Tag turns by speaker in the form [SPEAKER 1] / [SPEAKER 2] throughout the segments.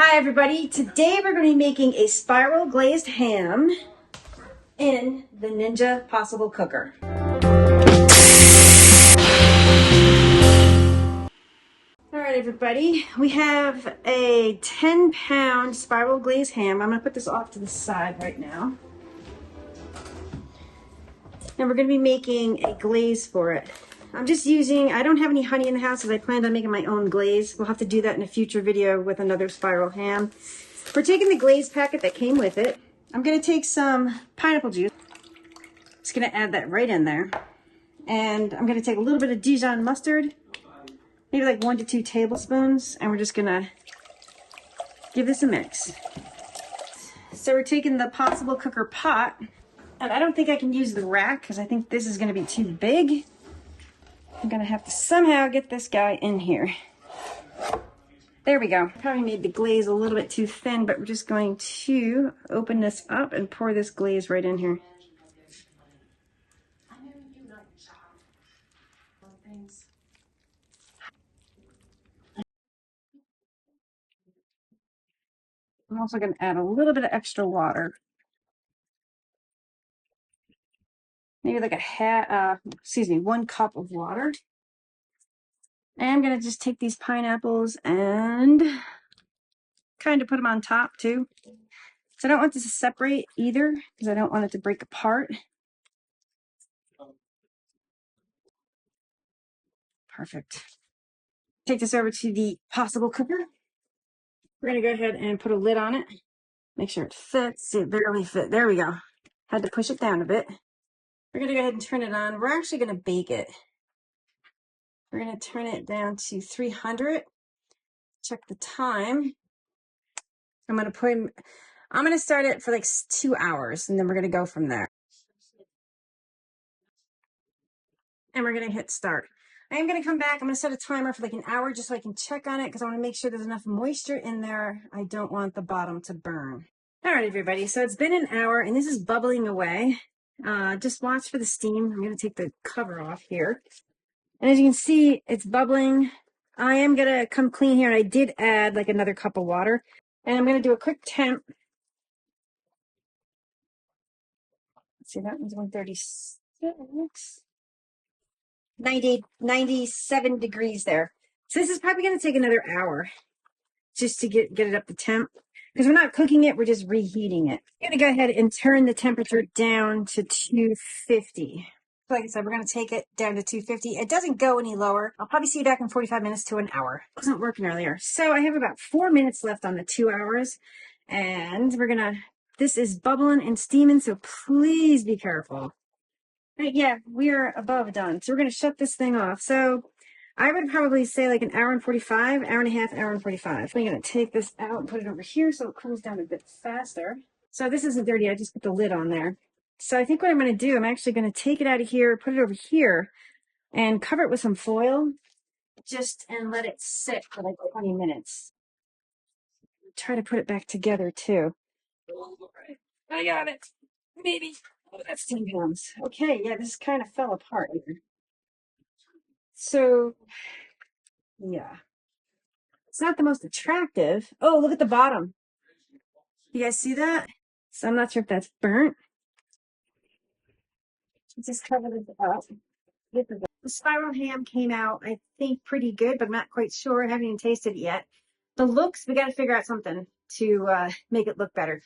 [SPEAKER 1] Hi everybody, today we're going to be making a spiral glazed ham in the Ninja Possible Cooker. Alright everybody, we have a 10-pound spiral glazed ham. I'm going to put this off to the side right now. And we're going to be making a glaze for it. I don't have any honey in the house because I planned on making my own glaze. We'll have to do that in a future video with another spiral ham. We're taking the glaze packet that came with it. I'm going to take some pineapple juice. Just going to add that right in there. And I'm going to take a little bit of Dijon mustard, maybe like 1 to 2 tablespoons, and we're just going to give this a mix. So we're taking the Possible Cooker pot, and I don't think I can use the rack because I think this is going to be too big. I'm going to have to somehow get this guy in here. There we go. Probably made the glaze a little bit too thin, but we're just going to open this up and pour this glaze right in here. I'm also going to add a little bit of extra water. Maybe like 1 cup of water. And I'm going to just take these pineapples and kind of put them on top too. So I don't want this to separate either because I don't want it to break apart. Perfect. Take this over to the Possible Cooker. We're going to go ahead and put a lid on it. Make sure it fits. It barely fit. There we go. Had to push it down a bit. We're going to go ahead and turn it on. We're actually going to bake it. We're going to turn it down to 300. Check the time. I'm going to start it for like 2 hours, and then we're going to go from there. And we're going to hit start. I am going to come back. I'm going to set a timer for like an hour just so I can check on it because I want to make sure there's enough moisture in there. I don't want the bottom to burn. All right, everybody. So it's been an hour, and this is bubbling away. Just watch for the steam. I'm going to take the cover off here. And as you can see, it's bubbling. I am going to come clean here, and I did add like another cup of water. And I'm going to do a quick temp. Let's see, that one's 136. 97 degrees there. So this is probably going to take another hour just to get it up to temp. Because we're not cooking it, we're just reheating it. I'm going to go ahead and turn the temperature down to 250. Like I said, we're going to take it down to 250. It doesn't go any lower. I'll probably see you back in 45 minutes to an hour. It wasn't working earlier. So I have about 4 minutes left on the 2 hours. And this is bubbling and steaming, so please be careful. But yeah, we're above done. So we're going to shut this thing off. So I would probably say like an hour and 45, hour and a half, hour and 45. I'm going to take this out and put it over here so it cools down a bit faster. So this isn't dirty. I just put the lid on there. So I think what I'm going to do, I'm actually going to take it out of here, put it over here, and cover it with some foil, and let it sit for like 20 minutes. Try to put it back together too. All right. I got it. Maybe. Oh, that's 10 pounds. Okay, yeah, this kind of fell apart here. So, yeah. It's not the most attractive. Oh, look at the bottom. You guys see that? So I'm not sure if that's burnt. Just cover this up. The spiral ham came out, I think, pretty good, but I'm not quite sure. I haven't even tasted it yet. The looks, we got to figure out something to make it look better.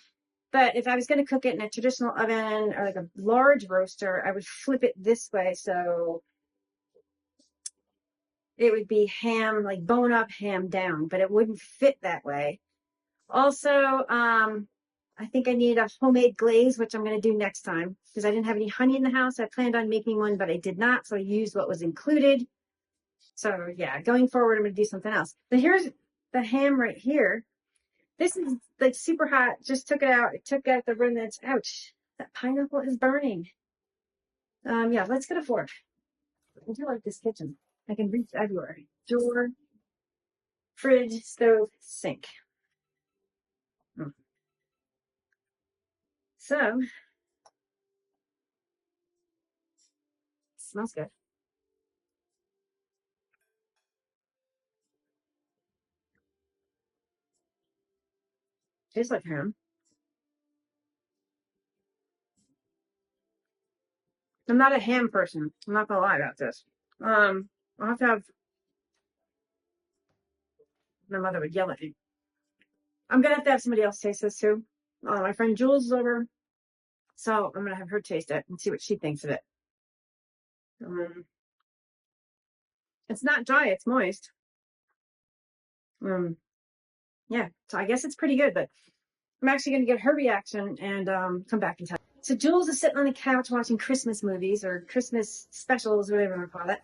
[SPEAKER 1] But if I was going to cook it in a traditional oven or like a large roaster, I would flip it this way. So it would be ham, like bone up, ham down, but it wouldn't fit that way. Also, I think I need a homemade glaze, which I'm going to do next time because I didn't have any honey in the house. I planned on making one, but I did not. So I used what was included. So yeah, going forward, I'm going to do something else. But here's the ham right here. This is like super hot. Just took it out. It took out the remnants. Ouch. That pineapple is burning. Yeah, let's get a fork. I do like this kitchen. I can reach everywhere. Drawer, fridge, stove, sink. So, smells good. Tastes like ham. I'm not a ham person. I'm not gonna lie about this. I'll have to have, my mother would yell at me. I'm gonna have to have somebody else taste this too. My friend Jules is over, so I'm gonna have her taste it and see what she thinks of it. It's not dry, it's moist. Yeah, so I guess it's pretty good, but I'm actually gonna get her reaction and come back and tell you. So Jules is sitting on the couch watching Christmas movies or Christmas specials, whatever you want to call it.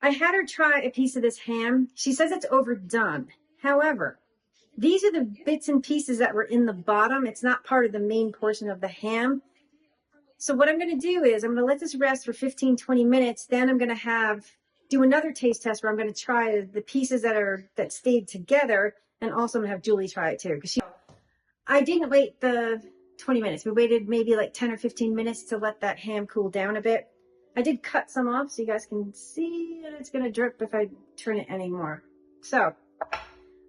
[SPEAKER 1] I had her try a piece of this ham. She says it's overdone. However, these are the bits and pieces that were in the bottom. It's not part of the main portion of the ham. So what I'm going to do is I'm going to let this rest for 15, 20 minutes. Then I'm going to do another taste test where I'm going to try the pieces that stayed together. And also I'm going to have Julie try it too. Because I didn't wait the 20 minutes. We waited maybe like 10 or 15 minutes to let that ham cool down a bit. I did cut some off so you guys can see that it's going to drip if I turn it anymore. So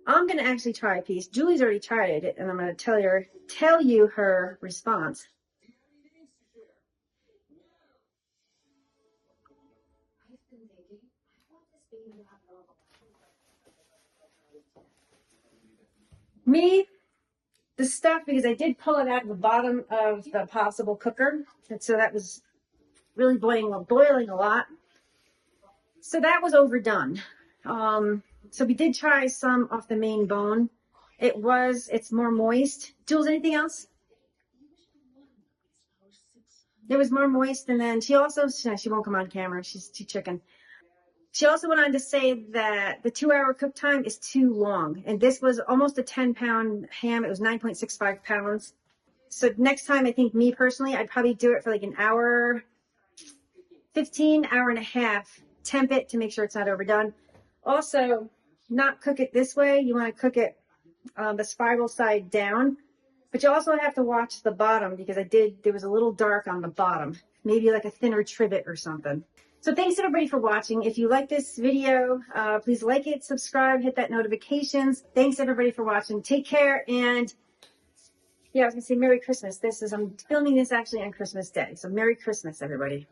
[SPEAKER 1] I'm going to actually try a piece. Julie's already tried it, and I'm going to tell you her response. The stuff, because I did pull it out of the bottom of the possible cooker, and so that was really boiling a lot. So that was overdone. So we did try some off the main bone. It's more moist. Jules, anything else? It was more moist, and then she won't come on camera. She's too chicken. She also went on to say that the 2-hour cook time is too long. And this was almost a 10-pound ham. It was 9.65 pounds. So next time, I think me personally, I'd probably do it for like an hour, 15, hour and a half. Temp it to make sure it's not overdone. Also, not cook it this way. You want to cook it the spiral side down. But you also have to watch the bottom because there was a little dark on the bottom. Maybe like a thinner trivet or something. So thanks everybody for watching. If you like this video, please like it, subscribe, hit that notifications. Thanks everybody for watching. Take care, and yeah, I was gonna say Merry Christmas. I'm filming this actually on Christmas Day. So Merry Christmas, everybody.